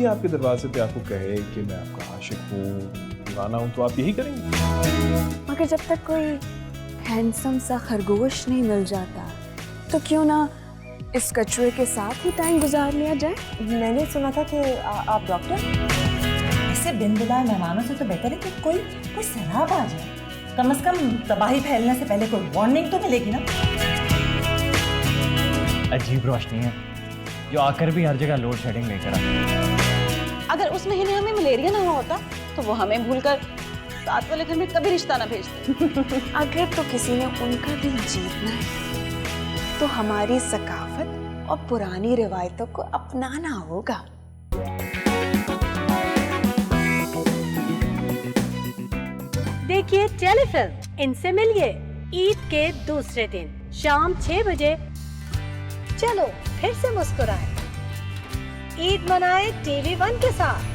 कोई आपके दरवाजे पे आपको कहे कि मैं आपका आशिक हूँ, दीवाना हूँ, तो आप यही करेंगे? मगर जब तक कोई हैंडसम सा खरगोश नहीं मिल जाता तो क्यों ना इस कछुए के साथ ही टाइम गुजार लिया जाए। मैंने सुना था कि आप डॉक्टर। ऐसे बिन बुलाए मेहमानों से तो बेहतर है कि कोई सैलाब आ जाए। कम से कम तबाही फैलने से पहले कोई वार्निंग तो मिलेगी ना। अजीब रोशनी है जो आकर भी हर जगह लोड शेडिंग लेकर आ। अगर उस महीने हमें मलेरिया ना हुआ होता तो वो हमें भूलकर साथ वाले घर में कभी रिश्ता ना भेजते। अगर तो किसी ने उनका दिल जीतना है तो हमारी सकाफत और पुरानी रिवायतों को अपनाना होगा। देखिए टेलीफिल्म इनसे मिलिए ईद के दूसरे दिन शाम 6 बजे। चलो फिर से मुस्कुराएं, ईद मनाए टीवी 1 के साथ।